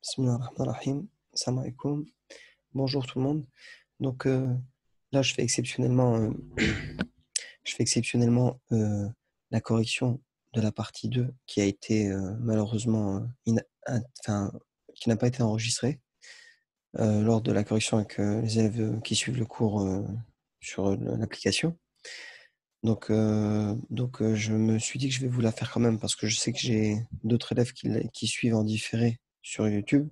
Bismillahirrahmanirrahim. Salam alaikum. Bonjour tout le monde. Donc là, je fais exceptionnellement la correction de la partie 2 qui a été malheureusement enfin, qui n'a pas été enregistrée lors de la correction avec les élèves qui suivent le cours sur l'application. Donc je me suis dit que je vais vous la faire quand même parce que je sais que j'ai d'autres élèves qui suivent en différé sur YouTube.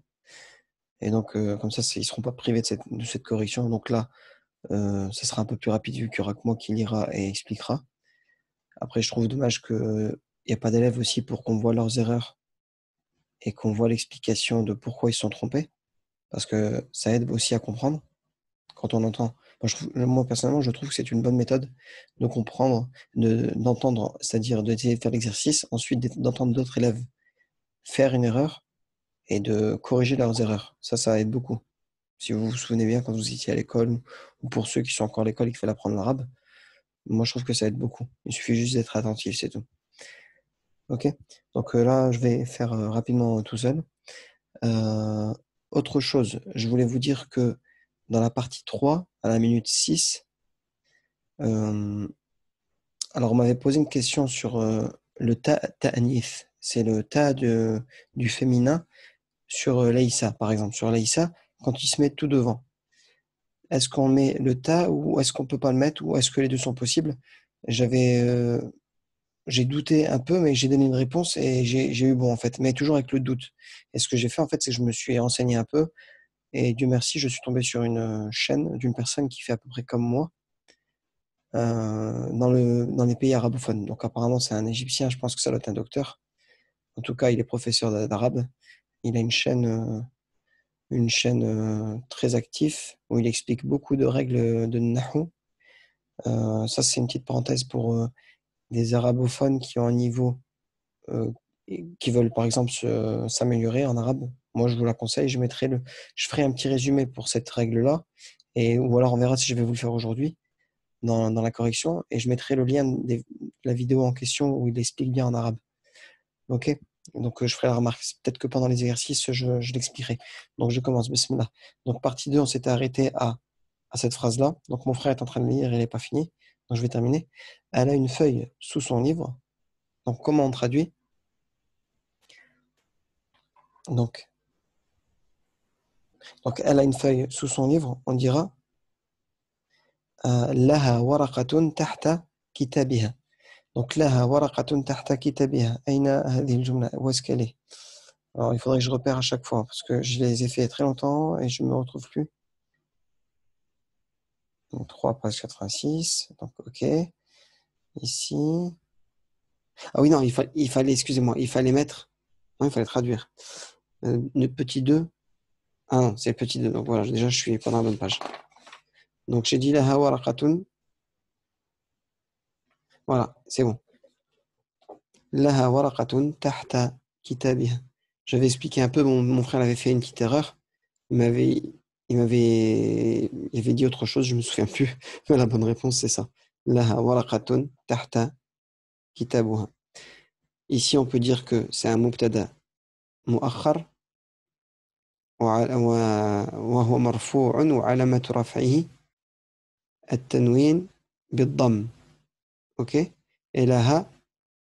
Et donc, comme ça, ils ne seront pas privés de cette correction. Donc là, ça sera un peu plus rapide vu qu'il n'y aura que moi qui lira et expliquera. Après, je trouve dommage qu'il n'y a pas d'élèves aussi pour qu'on voit leurs erreurs et qu'on voit l'explication de pourquoi ils se sont trompés. Parce que ça aide aussi à comprendre quand on entend. Moi, personnellement, je trouve que c'est une bonne méthode de comprendre, d'entendre, c'est-à-dire d'essayer de faire l'exercice, ensuite d'entendre d'autres élèves faire une erreur et de corriger leurs erreurs. Ça aide beaucoup. Si vous vous souvenez bien, quand vous étiez à l'école, ou pour ceux qui sont encore à l'école et qui veulent apprendre l'arabe, moi je trouve que ça aide beaucoup. Il suffit juste d'être attentif, c'est tout. Ok? Donc là, je vais faire rapidement tout seul. Euh, Autre chose, je voulais vous dire que dans la partie 3, à la minute 6, alors on m'avait posé une question sur le ta'nith. C'est le du féminin sur Laïssa, par exemple. Sur Laïssa, quand il se met tout devant. Est-ce qu'on met le ta ou est-ce qu'on peut pas le mettre ou est-ce que les deux sont possibles? J'avais, j'ai douté un peu, mais j'ai donné une réponse et j'ai eu bon en fait, mais toujours avec le doute. Et ce que j'ai fait en fait, c'est que je me suis renseigné un peu et Dieu merci, je suis tombé sur une chaîne d'une personne qui fait à peu près comme moi dans les pays arabophones. Donc apparemment c'est un Égyptien, je pense que ça doit être un docteur. En tout cas, il est professeur d'arabe. Il a une chaîne très active où il explique beaucoup de règles de Nahou. Ça, c'est une petite parenthèse pour des arabophones qui ont un niveau, euh, qui veulent par exemple s'améliorer en arabe. Moi, je vous la conseille. Je ferai un petit résumé pour cette règle-là, ou alors on verra si je vais vous le faire aujourd'hui dans la correction, et je mettrai le lien de la vidéo en question où il explique bien en arabe. Ok? Donc, je ferai la remarque. Peut-être que pendant les exercices, je l'expliquerai. Donc, je commence. Bismillah. Donc, partie 2, on s'était arrêté à cette phrase-là. Donc, mon frère est en train de lire, il n'est pas fini. Donc, je vais terminer. Elle a une feuille sous son livre. Donc, comment on traduit? Donc, elle a une feuille sous son livre. On dira Laha waraqatun tahta kitabiha. Donc, Laha waraqatun tahta kitabiha. Aina hadhihi al-jumla? Où est-ce qu'elle est? Alors, il faudrait que je repère à chaque fois parce que je les ai fait très longtemps et je ne me retrouve plus. Donc, 3, page 86. Donc, OK. Ici. Ah oui, non, il fallait, excusez-moi, il fallait mettre. Non, il fallait traduire. Le petit 2. Ah non, c'est le petit 2. Donc voilà, déjà, je suis pas dans la bonne page. Donc, j'ai dit la hawarakatun. Voilà, c'est bon. La hawarakatun tahta kitabiha. J'avais expliqué un peu, mon frère avait fait une petite erreur. Il m'avait, il avait dit autre chose, je me souviens plus. Mais la bonne réponse, c'est ça. La hawarakatun tahta kitabuha. Ici, on peut dire que c'est un mubtada mu'akhar. وهو مرفوع وعلامة رفعه التنوين بالضم. أوكي. et لها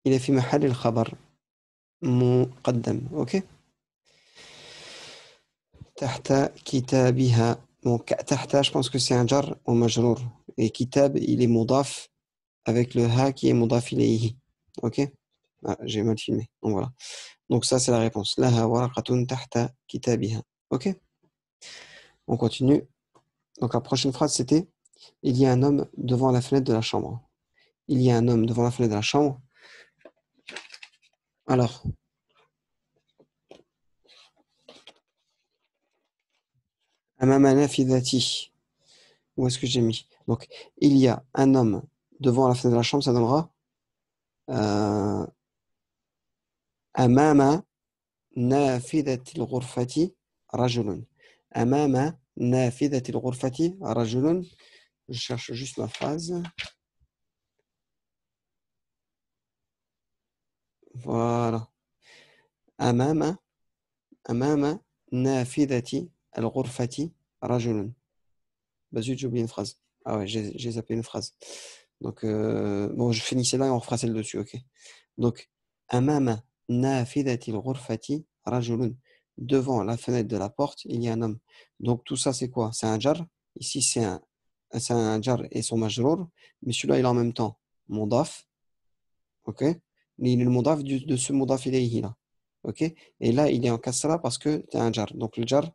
il est في محل الخبر مقدم. أوكي. تحت كتابها. Donc, تحت, je pense que c'est un jar ou majrour. Et kitab, il est mudaf avec le ha qui est mudaf ilayhi. Ok? Ah, j'ai mal filmé. Donc voilà. Donc ça, c'est la réponse. Laha waraqatun tahta kitabiha. Ok? On continue. Donc la prochaine phrase, c'était il y a un homme devant la fenêtre de la chambre. Il y a un homme devant la fenêtre de la chambre. Alors, amama nafidati. Où est-ce que j'ai mis? Donc, il y a un homme devant la fenêtre de la chambre, ça donnera euh, amama nafidati al-ghurfati rajulun. Amama nafidati al-ghurfati rajulun. Je cherche juste ma phrase. Voilà. Amama, amama nafidati al-ghurfati rajulun. Bah zut, j'ai oublié une phrase. Ah ouais, j'ai zappé une phrase. Donc, bon, je finis celle-là et on refera celle dessus, ok. Donc, amama nafidati al-ghurfati rajulun. Devant la fenêtre de la porte, il y a un homme. Donc, tout ça, c'est quoi? C'est un jar. Ici, c'est un jar et son majrour. Mais celui-là, il est en même temps mondaf, ok. Mais il est le mondaf de ce mondaf ilayhi là, ok. Et là, il est en kasra parce que c'est un jar. Donc, le jar,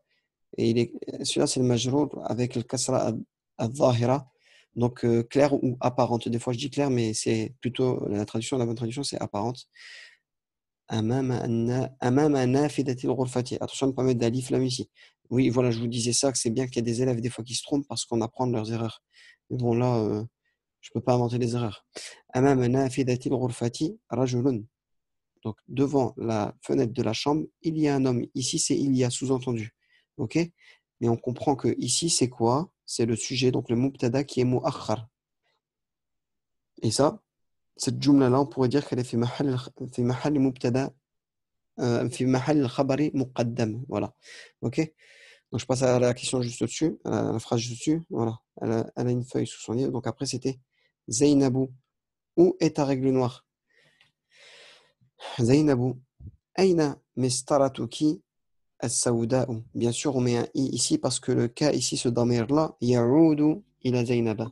et celui-là, c'est le majrour avec le kasra al-zahira. Donc, clair ou apparente. Des fois, je dis clair, mais c'est plutôt la traduction, la bonne traduction, c'est apparente. Amama nafidatil ghurfati. Attention de ne pas mettre d'alif lam ici. Oui, voilà, je vous disais ça, que c'est bien qu'il y a des élèves des fois qui se trompent parce qu'on apprend de leurs erreurs. Mais bon, là, je ne peux pas inventer des erreurs. Amama nafidatil ghurfati rajulun. Donc, devant la fenêtre de la chambre, il y a un homme. Ici, c'est il y a sous-entendu. OK? Mais on comprend que ici, c'est quoi? C'est le sujet, donc le mubtada qui est mu'akhar. Et ça, cette jumla-là, on pourrait dire qu'elle est fi mahal mubtada, fi mahal khabari muqaddam. Voilà. OK? Donc, je passe à la question juste au-dessus, à la phrase juste au-dessus. Voilà. Elle a une feuille sous son livre. Donc, après, c'était Zainabou. Où est ta règle noire? Zainabou. Aina mistaratuki as-sawda'u. Bien sûr, on met un i ici parce que le cas ici, ce damir-là, ya'udu ila Zainaba.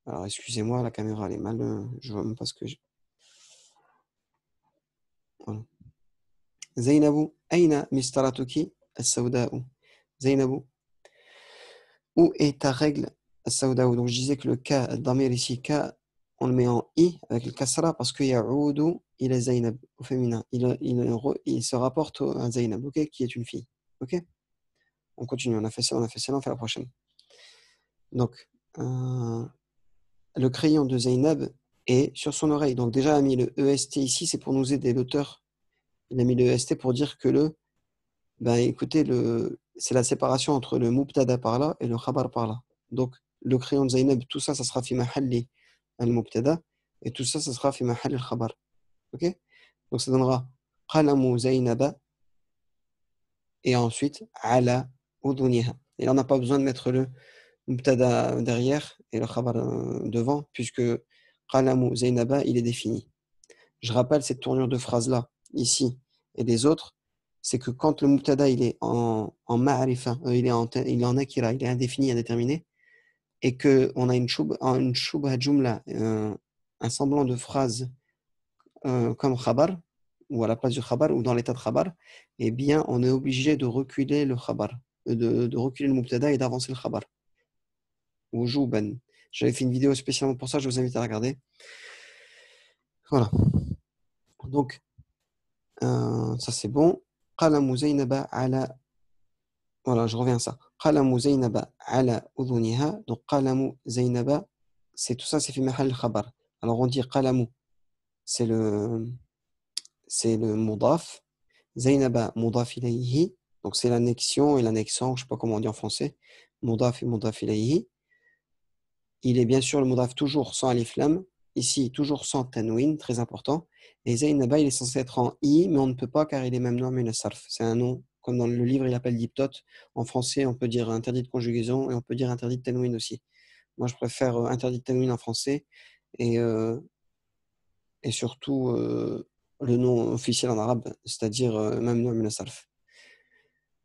Alors, excusez-moi, la caméra, elle est mal. Je vois même pas ce que j'ai. Voilà. Zainabu, aina mistaratuki as-sawda'u. Zainabu, où est ta règle as-sawda'u? Donc, je disais que le cas, le damir ici, cas, on le met en i avec le kasra parce que ya'udu ila Zainab, au féminin. Il se rapporte à Zainab, ok, qui est une fille. Ok? On continue, on a fait ça, on fait la prochaine. Donc, le crayon de Zainab est sur son oreille. Donc déjà, il a mis le EST ici, c'est pour nous aider. L'auteur, il a mis le EST pour dire que écoutez, c'est la séparation entre le mubtada par là et le khabar par là. Donc, le crayon de Zainab, tout ça, ça sera fi mahalli al-mubtada, et tout ça, ça sera fi mahalli al-khabar. Ok? Donc, ça donnera qalamu Zainaba, et ensuite, ala uduniha. Et là, on n'a pas besoin de mettre le mubtada derrière et le khabar devant, puisque qalamu Zainaba, il est défini. Je rappelle cette tournure de phrase-là, ici, et les autres, c'est que quand le mubtada, il est en ma'arifa, il est en akira, il est indéfini, indéterminé, et qu'on a une shubha jumla, un semblant de phrase comme khabar, ou à la place du khabar, ou dans l'état de khabar, eh bien, on est obligé de reculer le khabar, de reculer le mubtada et d'avancer le khabar. Wujuban. J'avais fait une vidéo spécialement pour ça, je vous invite à la regarder. Voilà. Donc, ça c'est bon. قلم زينب على. Voilà, je reviens à ça. قلم زينب على أذنها. Donc, قلم زينب, c'est tout ça, c'est في محل الخبر. Alors, on dit قلم, c'est le mudaf. زينب مضاف إليه. Donc, c'est l'annexion et l'annexant, je ne sais pas comment on dit en français. Mudaf et mudaf إليه. Il est bien sûr le mudaf toujours sans alif lam. Ici, toujours sans tanwin, très important. Et Zainaba, il est censé être en i, mais on ne peut pas car il est même nom mais le sarf. C'est un nom, comme dans le livre, il appelle diptote. En français, on peut dire interdit de conjugaison et on peut dire interdit de tanwin aussi. Moi, je préfère interdit de tanwin en français et, euh, et surtout le nom officiel en arabe, c'est-à-dire même nom mais le sarf.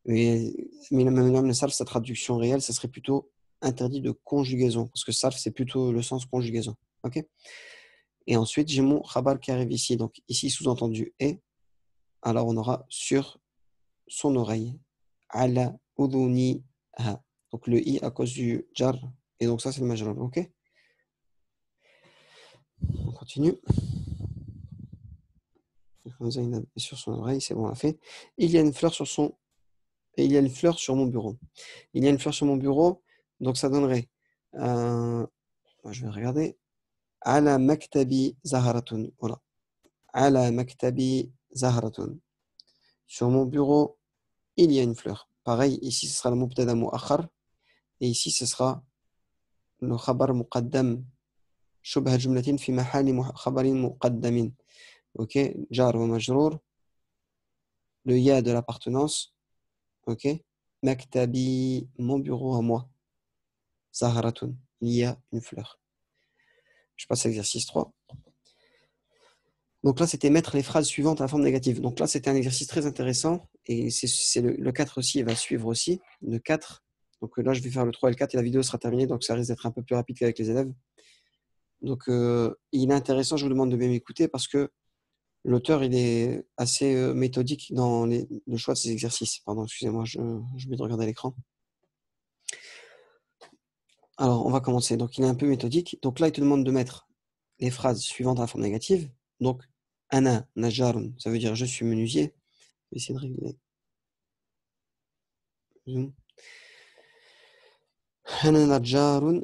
Mais le même nom le sarf, sa traduction réelle, ça serait plutôt interdit de conjugaison, parce que sarf, c'est plutôt le sens conjugaison. Ok. Et ensuite, j'ai mon khabar qui arrive ici. Donc ici, sous-entendu est. Alors on aura sur son oreille. Ala udhuni ha. Donc le i à cause du jar. Et donc ça, c'est le majeur. Ok. On continue. Zainab est sur son oreille, c'est bon, on l'a fait. Il y a une fleur sur son. Et il y a une fleur sur mon bureau. Il y a une fleur sur mon bureau. Donc ça donnerait. Je vais regarder. Ala maktabi zaharatun. Voilà. Ala maktabi zaharatun. Sur mon bureau, il y a une fleur. Pareil, ici ce sera le mubtada mu'akhar. Et ici ce sera le khabar muqaddam. Shubha jumlatin fi mahali khabarin muqaddamin. Ok, jar wa majrour. Le ya de l'appartenance. Ok. Maktabi, mon bureau à moi. Zaharatun, il y a une fleur. Je passe à l'exercice 3. Donc là, c'était mettre les phrases suivantes à la forme négative. Donc là, c'était un exercice très intéressant. Et c'est le 4 aussi, il va suivre aussi. Le 4. Donc là, je vais faire le 3 et le 4 et la vidéo sera terminée. Donc ça risque d'être un peu plus rapide qu'avec les élèves. Donc il est intéressant, je vous demande de bien m'écouter parce que l'auteur, il est assez méthodique dans le choix de ses exercices. Pardon, excusez-moi, je vais regarder l'écran. Alors, on va commencer. Donc, il est un peu méthodique. Donc là, il te demande de mettre les phrases suivantes à la forme négative. Donc, ana najarun, ça veut dire je suis menuisier. Je vais essayer de régler. Zoom. Ana najarun,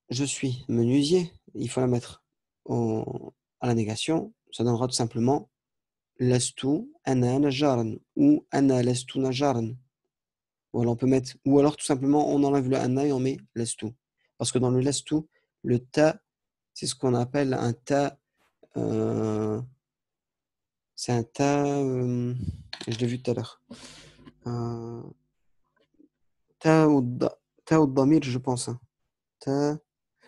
je suis menuisier. Il faut la mettre à la négation. Ça donnera tout simplement lastu ana najaran ou ana lastu najaran. Ou alors, on peut mettre, ou alors tout simplement, on enlève le ana et on met lastu. Parce que dans le lastu, le ta, c'est ce qu'on appelle un ta. C'est un ta. Je l'ai vu tout à l'heure. Euh, ta ou damir, je pense. Hein. Ta,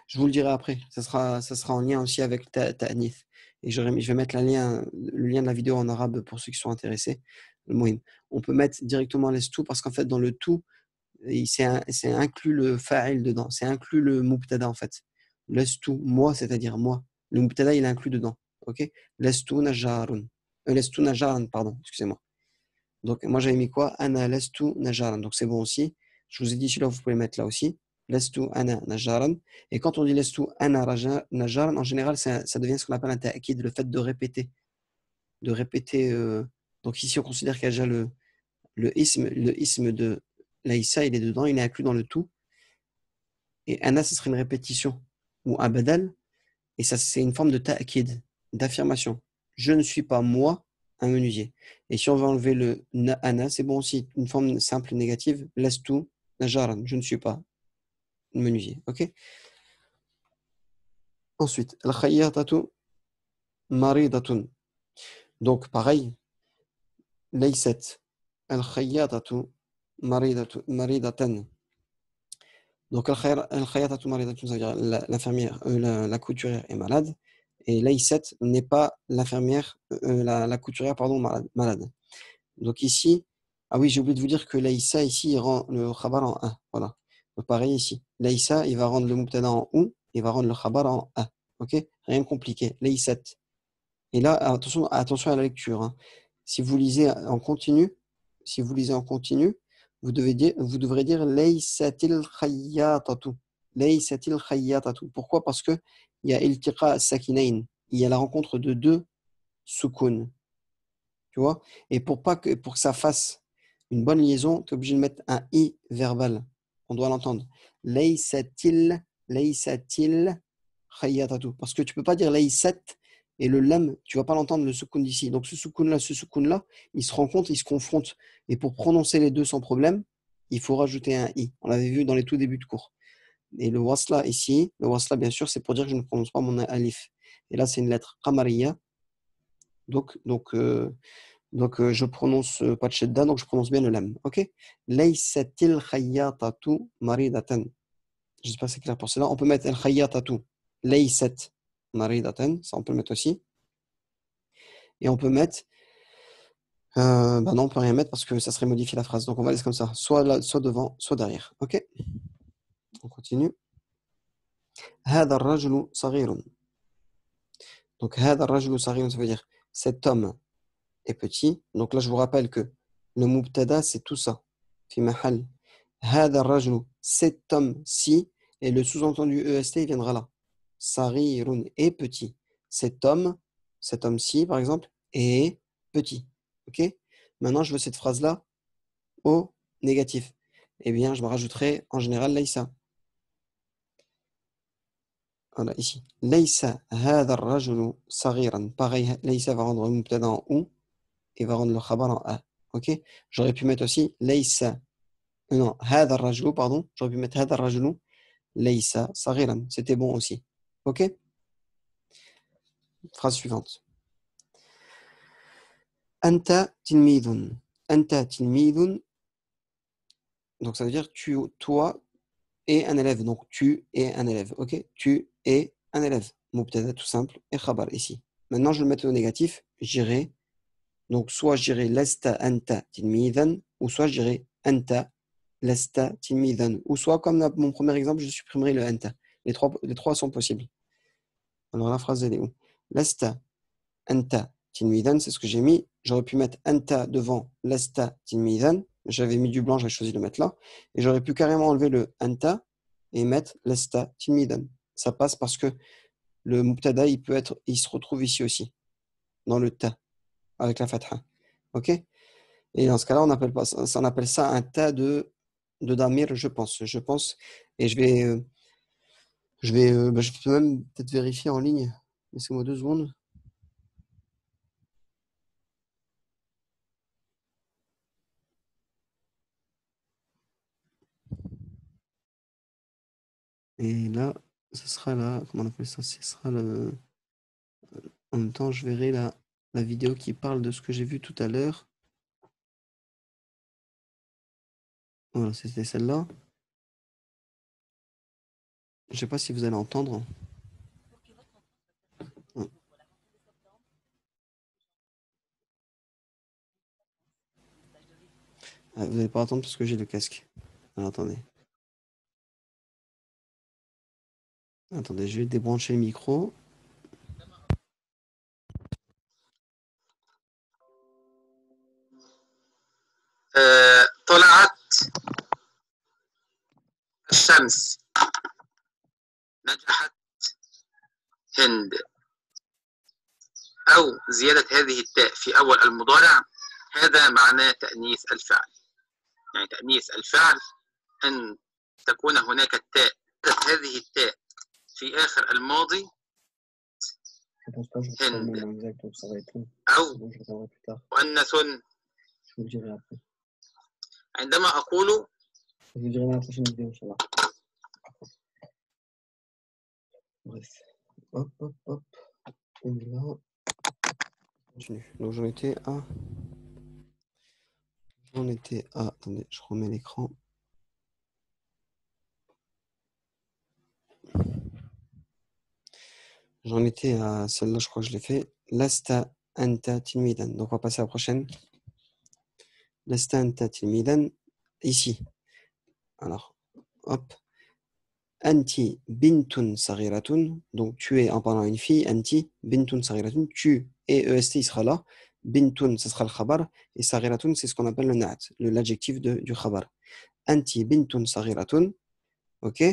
je vous le dirai après. Ça sera en lien aussi avec ta'nith. Et je vais mettre le lien de la vidéo en arabe pour ceux qui sont intéressés. Le mohim. On peut mettre directement les tout parce qu'en fait, dans le tout, c'est inclus le fa'il dedans. C'est inclus le mubtada en fait. Lestu, moi, c'est-à-dire moi. Le mubtada, il est inclus dedans. Ok? Lestu najarun. Lestu najaran, pardon, excusez-moi. Donc, moi, j'avais mis quoi? Ana lestu najaran. Donc, c'est bon aussi. Je vous ai dit, celui-là, vous pouvez le mettre là aussi. Lestu ana najaran. Et quand on dit lestu ana najaran, en général, ça devient ce qu'on appelle un ta'kid, le fait de répéter. De répéter. Donc, ici, on considère qu'il y a déjà le isme de Laïssa, il est dedans, il est inclus dans le tout. Et ana, ce serait une répétition ou un badal. Et ça, c'est une forme de ta'kid, d'affirmation. Je ne suis pas moi un menuisier. Et si on veut enlever le ana, c'est bon aussi, une forme simple négative. Lastu najaran, je ne suis pas un menuisier. Ok. Ensuite, al khayyatatu maridatun. Donc pareil, laysat al khayyatatu maridatan. Donc, al-khayatatu maridatun, ça veut dire l'infirmière, la couturière est malade. Et laïsat n'est pas l'infirmière, la couturière, pardon, malade. Donc ici, ah oui, j'ai oublié de vous dire que laïssa, ici, il rend le khabar en a. Voilà. Donc pareil ici. Laïssa, il va rendre le mubtada en ou, il va rendre le khabar en a. Ok? Rien de compliqué. Laïsat. Et là, attention à la lecture. Hein. Si vous lisez en continu, si vous lisez en continu, vous devrez dire laysatil khayyatatu. Laysatil khayyatatu. Pourquoi? Parce que il y a iltiqa sakinain. Il y a la rencontre de deux sukun. Tu vois? Et pour que ça fasse une bonne liaison, tu es obligé de mettre un i verbal. On doit l'entendre. Laysatil khayyatatu. Parce que tu peux pas dire laysat et le lam, tu vas pas l'entendre le soukoun d'ici. Donc ce soukoun-là, ils se rencontrent, ils se confrontent. Et pour prononcer les deux sans problème, il faut rajouter un i. On l'avait vu dans les tout débuts de cours. Et le wasla ici, le wasla bien sûr, c'est pour dire que je ne prononce pas mon alif. Et là, c'est une lettre qamariya. Donc, je prononce pas de shedda, donc je prononce bien le lam. Ok? Laysatil khayyatatu maridatan. J'espère que c'est clair pour cela. On peut mettre el khayyatatu. Laysat maridatan. Ça, on peut le mettre aussi. Et on peut mettre. Bah non, on peut rien mettre parce que ça serait modifier la phrase. Donc, on va laisser comme ça. Soit, là, soit devant, soit derrière. Ok? On continue. هذا الرجل صغير. Donc, هذا الرجل صغير, ça veut dire cet homme est petit. Donc là, je vous rappelle que le mubtada, c'est tout ça. Fi mahal. هذا الرجل, cet homme-ci, et le sous-entendu EST, il viendra là. Sarirun est petit. Cet homme-ci, par exemple, est petit. Ok? Maintenant, je veux cette phrase-là au négatif. Eh bien, je me rajouterai en général laïsa. Voilà, ici. Laïsa هذا الرجل صغيرا. Pareil, laïsa va rendre le mubtada en ou et va rendre le khabar en a. Ok? J'aurais pu mettre aussi laïsa. Non, هذا الرجل, pardon. J'aurais pu mettre هذا الرجل Leïsa Sariran. C'était bon aussi. Ok? Phrase suivante. Anta tilmidun. Anta tilmidun. Donc, ça veut dire toi et un élève. Donc, tu es un élève. OK? Tu es un élève. Mubtada tout simple et khabar ici. Maintenant, je vais le mettre au négatif. J'irai. Donc, soit je dirais lesta anta tilmidan, ou soit je dirais anta lesta tilmidan. Ou soit, comme mon premier exemple, je supprimerai le anta. Les trois sont possibles. Alors, la phrase, elle est où? Lesta anta tilmidan, c'est ce que j'ai mis. J'aurais pu mettre anta devant lesta tilmidan. J'avais mis du blanc, j'ai choisi de le mettre là. Et j'aurais pu carrément enlever le anta et mettre lesta tilmidan. Ça passe parce que le mubtada, il se retrouve ici aussi, dans le ta, avec la fatha. OK? Et dans ce cas-là, on appelle ça un tas de damir, je pense. Je pense. Et je peux même peut-être vérifier en ligne. Laissez-moi 2 secondes. Et là, ce sera là, comment on appelle ça? Ce sera le. En même temps, je verrai la vidéo qui parle de ce que j'ai vu tout à l'heure. Voilà, c'était celle-là. Je ne sais pas si vous allez entendre. Ouais. Ah, vous n'allez pas entendre parce que j'ai le casque. Alors, attendez. Attendez, je vais débrancher le micro. طلعت الشمس نجحت هند أو زيادة هذه التاء في أول المضارع هذا معناه تأنيث الفعل. يعني تأنيث الفعل أن تكون هناك التاء هذه التاء في آخر الماضي هند أو مؤنث. عندما أقول hop, hop, hop. Et là, continue. Donc j'en étais à. Attendez, je remets l'écran. J'en étais à celle-là, je crois que je l'ai fait. Lasta anta tilmidan. Donc on va passer à la prochaine. Lasta anta tilmidan. Ici. Alors, hop. Anti bintun saghiratun. Donc tu es en parlant à une fille. Anti bintun saghiratun. Tu et EST, il sera là. Bintun, ce sera le khabar. Et saghiratun, c'est ce qu'on appelle le na'at, l'adjectif du khabar. Anti bintun saghiratun. OK?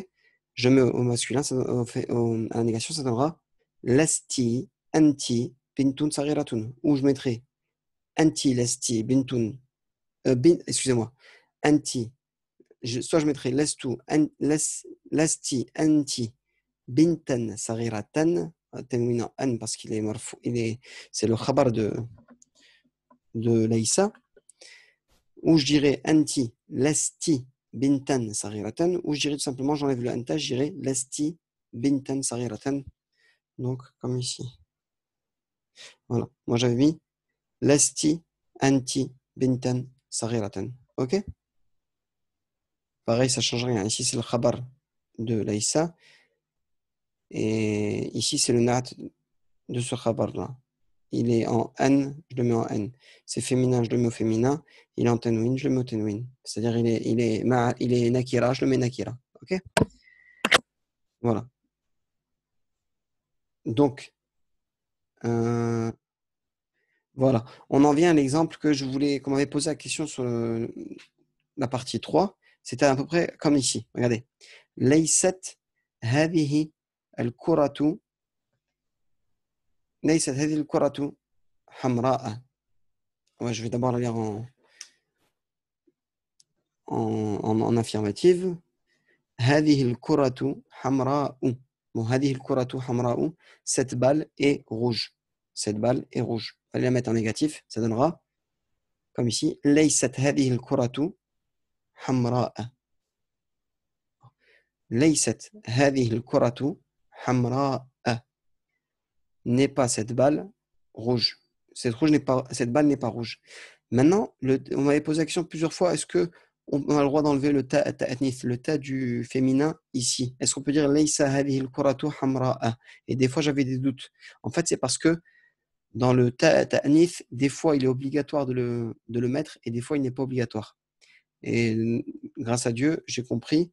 Je mets au masculin, à la négation, ça donnera lasti, anti, bintun saghiratun. Ou je mettrai anti, lasti, bintun. Excusez-moi. Anti. Soit je mettrai lastu, lasti, anti, bintan saghiratan. Tanwin en an parce qu'il est c'est le khabar de Laïssa. Ou je dirais anti, lasti, bintan saghiratan, ou je dirais tout simplement, j'enlève le anta, je dirais lasti, bintan saghiratan. Donc, comme ici. Voilà. Moi, j'avais mis lasti, anti, bintan saghiratan. OK? Pareil, ça ne change rien. Ici, c'est le khabar de Laïssa. Et ici, c'est le nat de ce khabar-là. Il est en an, je le mets en n. C'est féminin, je le mets au féminin. Il est en tanwin, je le mets au tanwin. C'est-à-dire, il est nakira, je le mets nakira. OK? Voilà. Donc, voilà. On en vient à l'exemple qu'on m'avait posé la question sur la partie 3. C'était à peu près comme ici. Regardez. Laysat هذه الكرة ليست هذه الكرة حمراء. Ouais, je vais d'abord la lire en affirmative. هذه الكرة حمراء. Bon, هذه الكرة حمراء. Cette balle est rouge. Cette balle est rouge. On va la mettre en négatif. Ça donnera, comme ici, ليست هذه الكرة حمراء. ليست هذه الكرة حمراء. N'est pas cette balle rouge. Cette balle n'est pas rouge. Maintenant, on m'avait posé la question plusieurs fois, est-ce que on a le droit d'enlever le ta ta'nith, le ta du féminin ici. Est-ce qu'on peut dire laysa hadhihi al-kuratu hamra'a? Et des fois j'avais des doutes. En fait, c'est parce que dans le ta ta'nith, des fois il est obligatoire de le mettre et des fois il n'est pas obligatoire. Et grâce à Dieu, j'ai compris.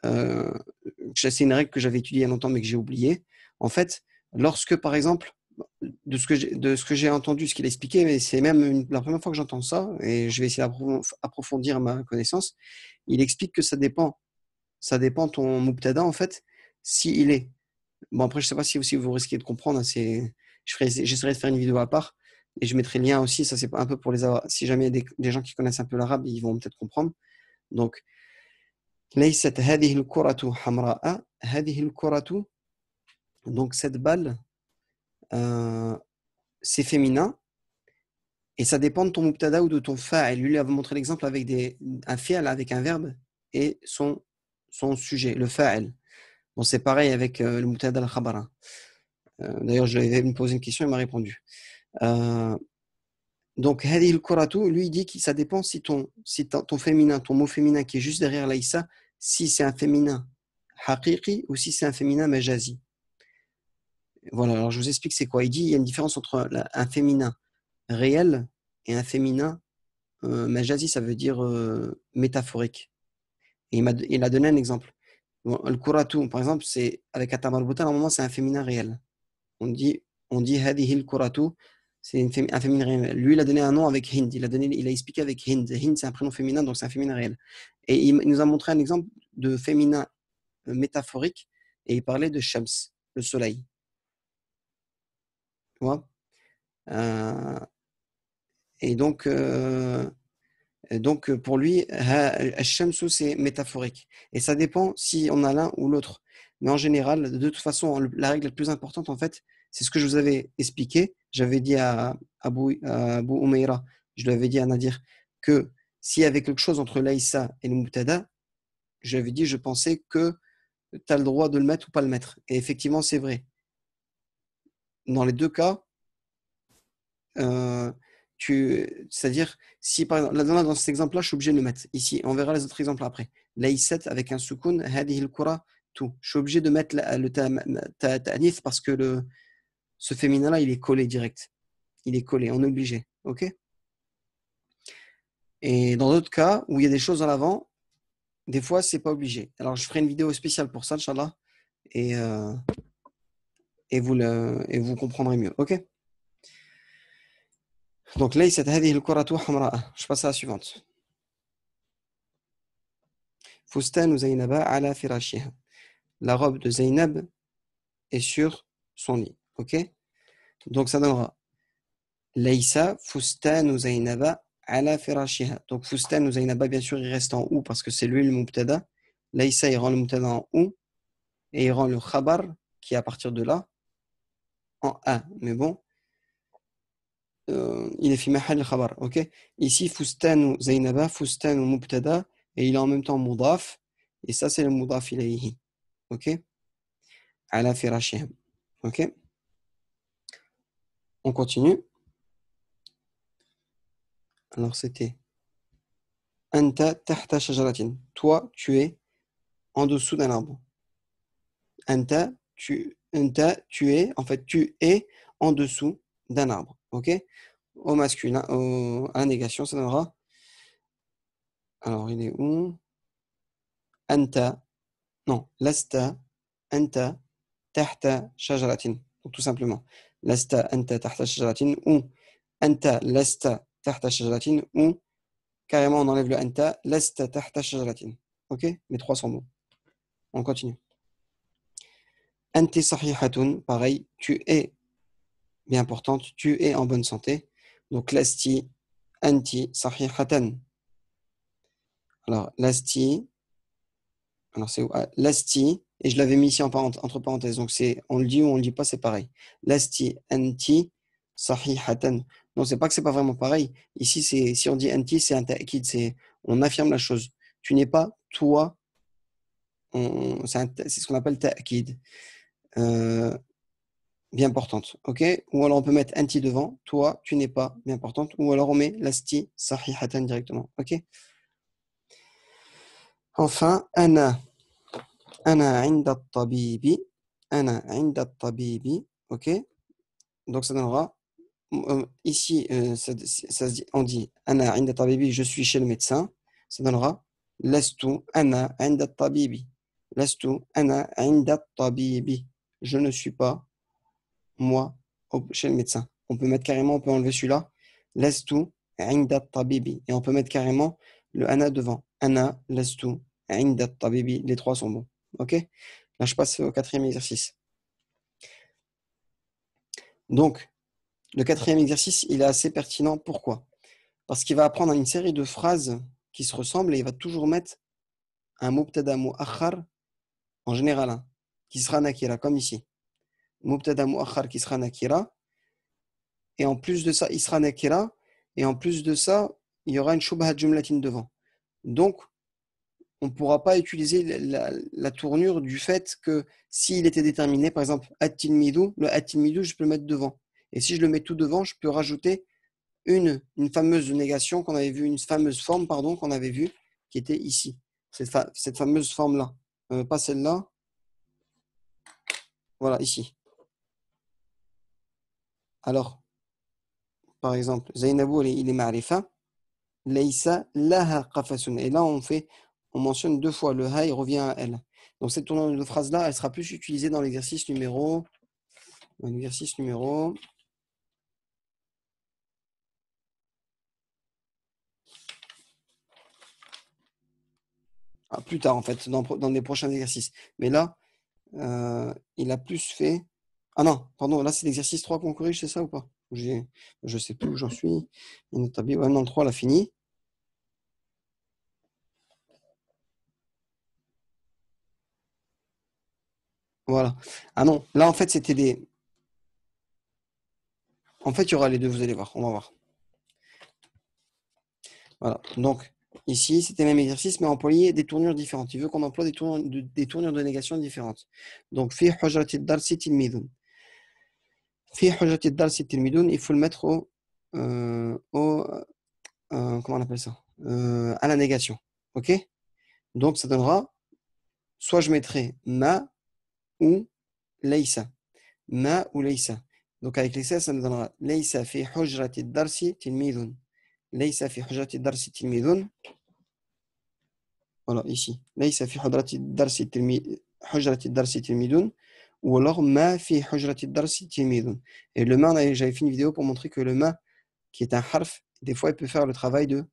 C'est une règle que j'avais étudiée il y a longtemps mais que j'ai oubliée. En fait, lorsque par exemple, de ce que j'ai entendu, ce qu'il a expliqué, mais c'est même la première fois que j'entends ça, et je vais essayer d'approfondir ma connaissance. Il explique que ça dépend ton mubtada en fait, si il est. Bon après, je sais pas si aussi vous risquez de comprendre, hein, j'essaierai de faire une vidéo à part, et je mettrai le lien aussi, ça c'est un peu pour les avoir, si jamais il y a des gens qui connaissent un peu l'arabe, ils vont peut-être comprendre. Donc, ليست هذه الكرة حمراء هذه الكرة. Donc cette balle, c'est féminin et ça dépend de ton mubtada ou de ton fa'il. Lui, il a montré l'exemple avec un fi'l, avec un verbe et son sujet, le fa'il. Bon, c'est pareil avec le mubtada al-khabara. D'ailleurs, je lui avais me posé une question, il m'a répondu. Donc, هذه الكرة, lui, il dit que ça dépend si ton féminin, ton mot féminin qui est juste derrière laïsa, si c'est un féminin haqiqi ou si c'est un féminin majazi. Voilà, alors je vous explique c'est quoi. Il dit il y a une différence entre un féminin réel et un féminin majazi, ça veut dire métaphorique. Et il a donné un exemple. Bon, le kuratu, par exemple, c'est avec Atam al-Buta, normalement c'est un féminin réel. On dit hadihi al-kuratu, c'est un féminin réel. Lui, il a donné un nom avec Hind. Il a expliqué avec Hind. Hind, c'est un prénom féminin, donc c'est un féminin réel. Et il nous a montré un exemple de féminin métaphorique et il parlait de Shams, le soleil. Tu vois. Et donc, pour lui, Al-Shamsu, c'est métaphorique. Et ça dépend si on a l'un ou l'autre. Mais en général, de toute façon, la règle la plus importante, en fait, c'est ce que je vous avais expliqué. J'avais dit à Abu Umayra, je lui avais dit à Nadir, que s'il y avait quelque chose entre l'Aïssa et le Mubtada, je lui avais dit, je pensais que tu as le droit de le mettre ou pas le mettre. Et effectivement, c'est vrai. Dans les deux cas, c'est-à-dire, si par exemple, dans cet exemple-là, je suis obligé de le mettre. Ici, on verra les autres exemples après. Laïsat avec un soukoun, hadihi al-kura, tout. Je suis obligé de mettre le ta'nith parce que ce féminin-là, il est collé direct. Il est collé, on est obligé. OK? Et dans d'autres cas, où il y a des choses en avant, des fois, c'est pas obligé. Alors, je ferai une vidéo spéciale pour ça, Inch'Allah, et, vous comprendrez mieux. OK? Donc, laïsat hadihi al-kuratu hamra'a. Je passe à la suivante. Fustan Zainaba ala firashiha. La robe de Zainab est sur son lit. Ok? Donc ça donnera Laïsa Fustan Zainaba ala firashiha. Donc Fustan Zainaba, bien sûr, il reste en ou parce que c'est lui le mubtada. Laïsa, il rend le mubtada en ou et il rend le khabar qui est à partir de là en a. Mais bon, il est fi mahal khabar. Ok? Ici, Fustan Zainaba, Fustan mubtada et il est en même temps mudaf. Et ça, c'est le mudaf ilayhi. Ok? Ala firashihim. Ok? On continue. Alors, c'était Anta tahta shajaratin. Toi, tu es en dessous d'un arbre. Anta, tu es, en fait, tu es en dessous d'un arbre. Ok? Au masculin, à la négation, ça donnera. Alors, il est où? Anta, non, lasta, anta, tahta shajaratin. Donc, tout simplement. Lasta, anta, tahta shajaratin ou anta, lasta, tahta shajaratin ou carrément on enlève le anta, lasta tahta shajaratin. Ok? Les trois sont bons. On continue. Anti sahihatun, pareil, tu es bien portante, tu es en bonne santé. Donc lasti, anti sahihatan. Alors lasti, alors c'est lasti, et je l'avais mis ici entre parenthèses, donc c'est on le dit ou on le dit pas, c'est pareil. Lasti, anti sahihatan. Non, c'est pas que c'est pas vraiment pareil. Ici, si on dit anti, c'est un ta'kid, on affirme la chose. Tu n'es pas toi, c'est ce qu'on appelle ta'kid. Bien portante, ok? Ou alors on peut mettre anti devant, toi, tu n'es pas bien portante, ou alors on met lasti sahihatan directement, ok? Enfin, ana. Ana inda tabibi. Ana inda tabibi. OK? Donc, ça donnera. Ici, on dit ana inda tabibi, je suis chez le médecin. Ça donnera lastu ana inda tabibi. Lastu ana inda tabibi. Je ne suis pas, moi, chez le médecin. On peut mettre carrément, on peut enlever celui-là. Lastu inda tabibi. Et on peut mettre carrément le ana devant. Ana, lastu, inda tabibi. Les trois sont bons. OK? Là, je passe au quatrième exercice. Donc, le quatrième exercice, il est assez pertinent. Pourquoi? Parce qu'il va apprendre une série de phrases qui se ressemblent et il va toujours mettre un mubtada mu'akhar en général, hein, qui sera nakira, comme ici. Mubtada mu'akhar qui sera nakira. Et en plus de ça, il sera nakira. Et en plus de ça, il y aura une shubha jumlatin devant. Donc, on ne pourra pas utiliser la tournure du fait que s'il était déterminé, par exemple, at-tilmidou, le at-tilmidou, je peux le mettre devant. Et si je le mets tout devant, je peux rajouter une fameuse négation qu'on avait vue, une fameuse forme, pardon, qu'on avait vue, qui était ici. Cette fameuse forme-là. Pas celle-là. Voilà, ici. Alors, par exemple, Zainabou, il est ma'rifa. Laysa laha qafasun. Et là, on mentionne deux fois. Le ha, il revient à elle. Donc, cette tournure de phrase-là, elle sera plus utilisée dans l'exercice numéro. Plus tard, en fait, dans les prochains exercices. Mais là, il a plus fait. Ah non, pardon, là, c'est l'exercice 3 qu'on corrige, c'est ça ou pas? Je sais plus où j'en suis. Ouais, non, le 3, on l'a fini. Voilà. Ah non, là, en fait, c'était des. En fait, il y aura les deux, vous allez voir. On va voir. Voilà. Donc, ici, c'était le même exercice, mais employer des tournures différentes. Il veut qu'on emploie des tournures de négation différentes. Donc, fi hujrati darsi tilmidun. Fi hujrati darsi tilmidun, il faut le mettre comment on appelle ça? À la négation. OK? Donc, ça donnera, soit je mettrai ma ou laysa. Ma ou laysa. Donc, avec les ça me donnera laysa fi hujrati darsi tilmidun. Laysa fi hujrati darsi tilmidun. Voilà, ici. Laysa fi hujrati darsi tilmidun. Ou alors ma fi hujrati darsi tilmidun. Et le ma, j'avais fait une vidéo pour montrer que le ma, qui est un harf, des fois, il peut faire le travail de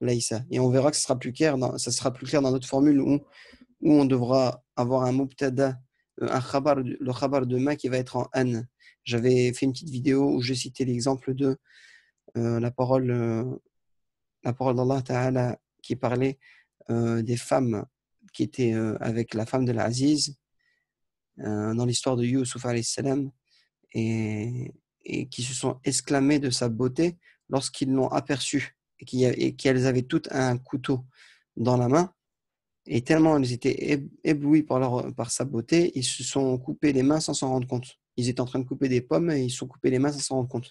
laysa. Et on verra que ça sera plus clair dans notre formule où on devra avoir un mubtada, un khabar, le khabar de ma qui va être en an. J'avais fait une petite vidéo où j'ai cité l'exemple de la parole d'Allah Ta'ala qui parlait des femmes qui étaient avec la femme de l'Aziz dans l'histoire de Yusuf alayhi salam et qui se sont exclamées de sa beauté lorsqu'ils l'ont aperçue et qu'elles avaient toutes un couteau dans la main. Et tellement ils étaient éblouis par sa beauté, ils se sont coupés les mains sans s'en rendre compte. Ils étaient en train de couper des pommes et ils se sont coupés les mains sans s'en rendre compte.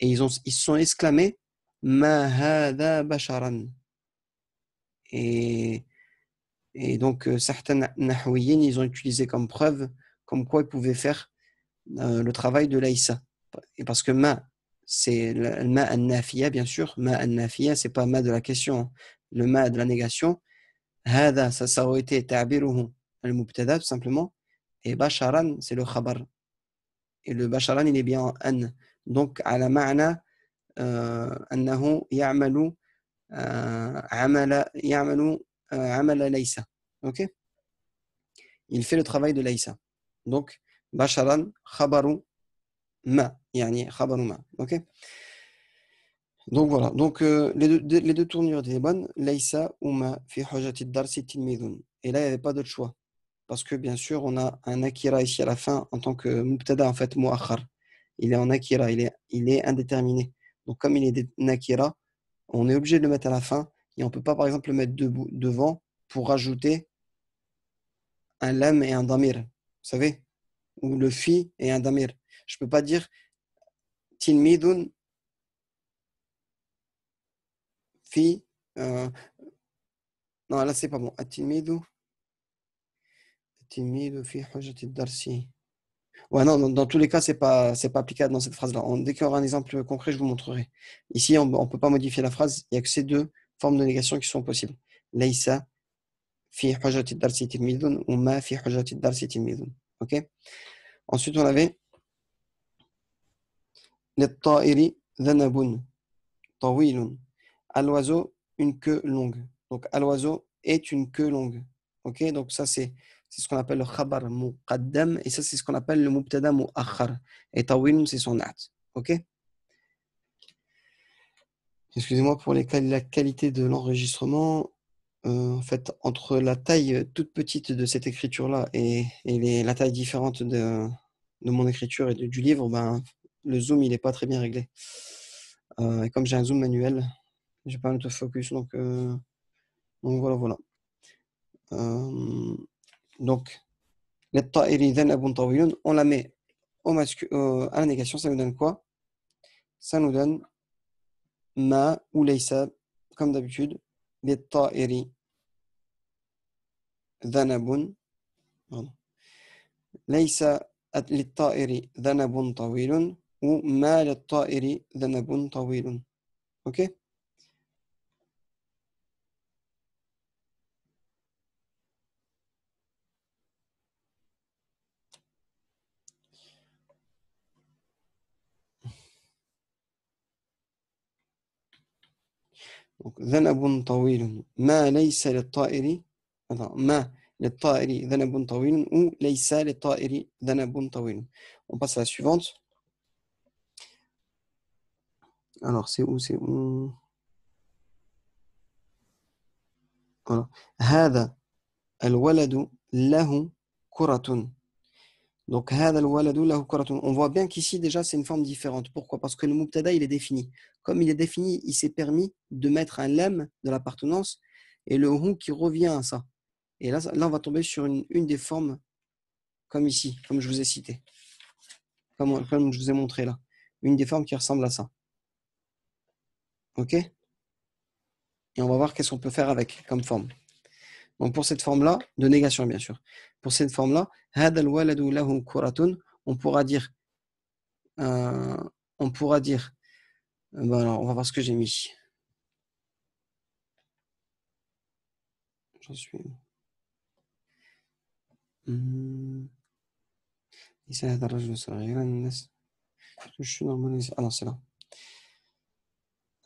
Et ils se sont exclamés Ma hada basharan. Et, et donc, certains nahouïens, ils ont utilisé comme preuve comme quoi ils pouvaient faire le travail de l'Aïssa. Et parce que ma, c'est le ma an-nafiya, bien sûr. Ma an-nafiya, c'est pas ma de la question. Le ma de la négation. هذا ça aurait été تعبيره المبتدا tout simplement et basharan c'est le khabar et le basharan il est bien en an donc على معنى أنه يعمل عمل ليس ok il fait le travail de laysa donc basharan khabaru ma يعني khabaru ma ok donc voilà donc les deux tournures étaient bonnes laysa ou ma fi hujjati ad-darsi tilmidun et là il n'y avait pas d'autre choix. Parce que bien sûr, on a un akira ici à la fin en tant que mubtada, en fait, mu'akhar. Il est en akira, il est indéterminé. Donc, comme il est nakira, on est obligé de le mettre à la fin et on ne peut pas, par exemple, le mettre devant pour rajouter un lam et un damir. Vous savez? Ou le fi et un damir. Je ne peux pas dire tilmidun fi. Non, là, c'est pas bon. At-tilmidu fi hujjati ad-darsi. Ouais, non, dans tous les cas, c'est pas applicable dans cette phrase-là. Dès qu'il y aura un exemple concret, je vous montrerai. Ici, on ne peut pas modifier la phrase. Il n'y a que ces deux formes de négation qui sont possibles. Laysa fi hujjati ad-darsi tilmidun ou ma fi hujjati ad-darsi tilmidun. OK? Ensuite, on avait lit-ta'iri dhanabun tawilun. À l'oiseau, une queue longue. Donc, à l'oiseau est une queue longue. OK? Donc, ça, c'est ce qu'on appelle le khabar muqaddam. Et ça, c'est ce qu'on appelle le mubtada mu'akhar. Et tawilun, c'est son at. OK? Excusez-moi pour la qualité de l'enregistrement. En fait, entre la taille toute petite de cette écriture-là et la taille différente de mon écriture et du livre, ben, le zoom, il n'est pas très bien réglé. Et comme j'ai un zoom manuel, j'ai pas un autofocus, donc voilà. Donc, on la met à la négation, ça nous donne quoi? Ça nous donne ma ou laysa, comme d'habitude, les ta'iri dhanabun, pardon. Laysa للطائر ذنب طويل ou ما للطائر ذنب طويل. OK? Donc, ذنب طويل ما ليس للطائر ما للطائر ذنب طويل ou ليس للطائر ذنب طويل. On passe à la suivante. Alors, c'est où? Voilà. هذا الولد له كرة. Donc, هذا الولد له كرة. On voit bien qu'ici, déjà, c'est une forme différente. Pourquoi? Parce que le mubtada, il est défini. Comme il est défini, il s'est permis de mettre un lam de l'appartenance et le hu qui revient à ça. Et là, on va tomber sur une des formes, comme ici, comme je vous ai cité, comme je vous ai montré là. Une des formes qui ressemble à ça. OK? Et on va voir qu'est-ce qu'on peut faire avec comme forme. Donc, pour cette forme-là, de négation, bien sûr. Pour cette forme-là, هذا الولد له كرة, on pourra dire, ben alors, on va voir ce que j'ai mis. J'en suis. يساعد الرجل صغيرا الناس. Ah non, c'est là.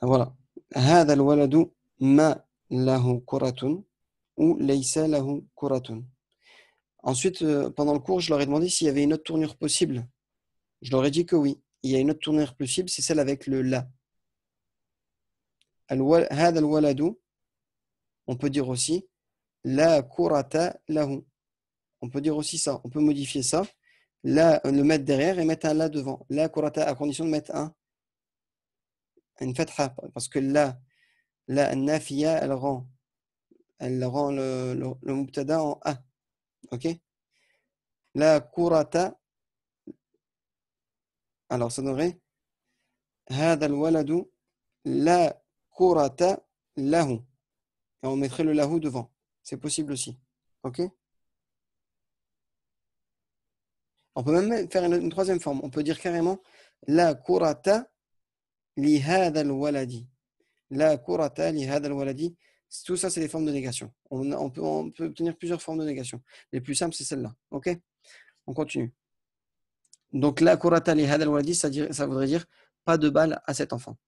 Voilà. هذا الولد ما له كرة ou ليس له كرة. Ensuite, pendant le cours, je leur ai demandé s'il y avait une autre tournure possible. Je leur ai dit que oui. Il y a une autre tournure possible, c'est celle avec le la. هذا الولد, on peut dire aussi la كرة له. On peut dire aussi ça. On peut modifier ça. Là, le mettre derrière et mettre un la devant. La كرة, à condition de mettre une fatha. Parce que la nafiya, elle rend le mubtada en a. OK? La kurata, alors ça donnerait هذا الولد la kurata lahu. Et on mettrait le lahu devant. C'est possible aussi. OK? On peut même faire une troisième forme. On peut dire carrément la kurata li هذا الولد. La kurata li هذا الولد. Tout ça, c'est des formes de négation. On peut obtenir plusieurs formes de négation. Les plus simples, c'est celle-là. OK? On continue. Donc, la kurata li hada al-waladi, ça voudrait dire pas de balle à cet enfant.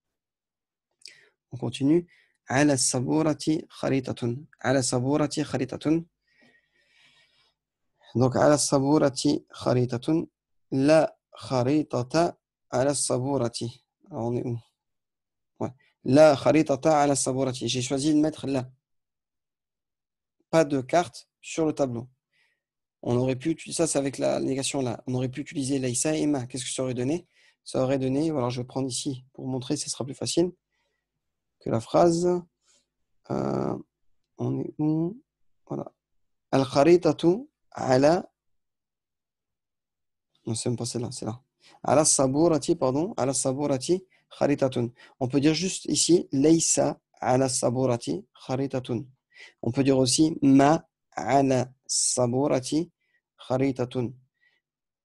On continue. Ala saburati kharitatun. Ala saburati kharitatun. Donc, ala saburati kharitatun. La kharitata ala saburati. Alors, on est où? Ouais. La kharitata ala saburati. J'ai choisi de mettre là. Pas de carte sur le tableau. On aurait pu utiliser ça, c'est avec la négation là. On aurait pu utiliser laïsa et ma. Qu'est-ce que ça aurait donné? Ça aurait donné, alors je vais prendre ici pour montrer, ce sera plus facile que la phrase. On est où? Voilà. Al-kharitatu ala. Non, c'est même pas celle-là, c'est là. Ala saburati, pardon. Ala saburati kharitatun. On peut dire juste ici, laïsa ala saburati kharitatun. On peut dire aussi ma ala saburati kharitatun.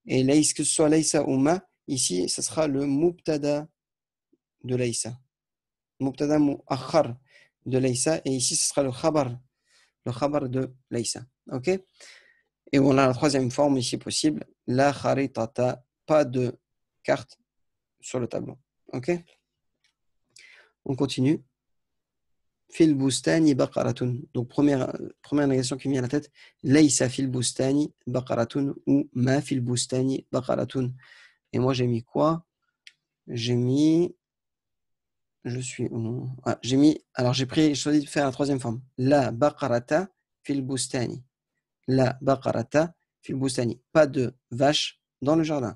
Et laïs, que ce soit laïsa ou ma, ici, ce sera le mubtada de laïsa. Mubtada mu'akhar de laïsa. Et ici, ce sera le khabar de laïsa. OK? Et on a la troisième forme ici possible. La kharitata, pas de carte sur le tableau. OK? On continue. Fil bustani baqaratun. Donc, première négation qui me vient à la tête. Laysa fil bustani baqaratun ou ma fil bustani baqaratun. Et moi, j'ai mis quoi? J'ai mis. Je suis où? Ah, j'ai mis. Alors, j'ai choisi de faire la troisième forme. La baqarata fil bustani. La baqarata fil bustani. Pas de vache dans le jardin.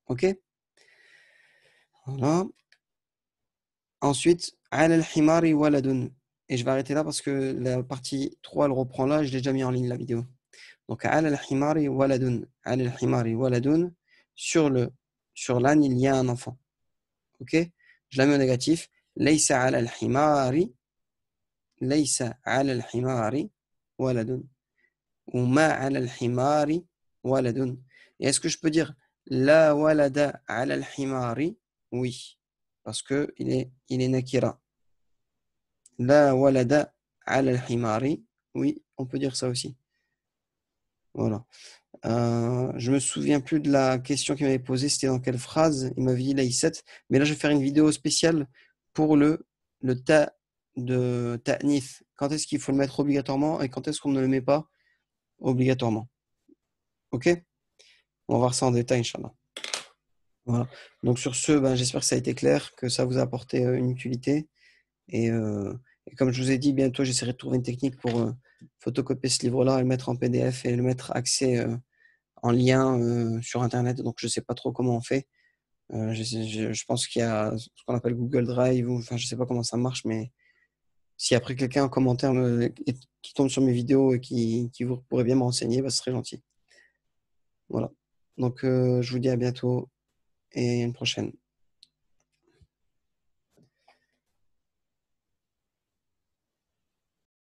OK? Voilà. Ensuite, ala al-himari waladun. Et je vais arrêter là parce que la partie 3, elle reprend là. Je l'ai déjà mis en ligne la vidéo. Donc, ala al-himari waladun. Ala al-himari waladun. Sur l'âne, il y a un enfant. OK? Je la mets au négatif. Laysa ala al-himari. Laysa ala al-himari waladun. Ou ma ala al-himari waladun. Et est-ce que je peux dire la walada ala al-himari? Oui. Parce qu'il est nakira. La walada ala al-himari. Oui, on peut dire ça aussi. Voilà. Je me souviens plus de la question qu'il m'avait posée, c'était dans quelle phrase. Il m'avait dit laïsat. Mais là, je vais faire une vidéo spéciale pour le ta de ta'nith. Quand est-ce qu'il faut le mettre obligatoirement et quand est-ce qu'on ne le met pas obligatoirement. OK? On va voir ça en détail, Inch'Allah. Voilà. Donc sur ce, j'espère que ça a été clair, que ça vous a apporté une utilité. Et comme je vous ai dit, bientôt j'essaierai de trouver une technique pour photocopier ce livre-là et le mettre en PDF et le mettre accès en lien sur Internet. Donc je ne sais pas trop comment on fait. Je pense qu'il y a ce qu'on appelle Google Drive, ou enfin je ne sais pas comment ça marche, mais si après quelqu'un en commentaire qui tombe sur mes vidéos et qui pourrait bien me renseigner, ce serait gentil. Voilà. Donc je vous dis à bientôt et à une prochaine.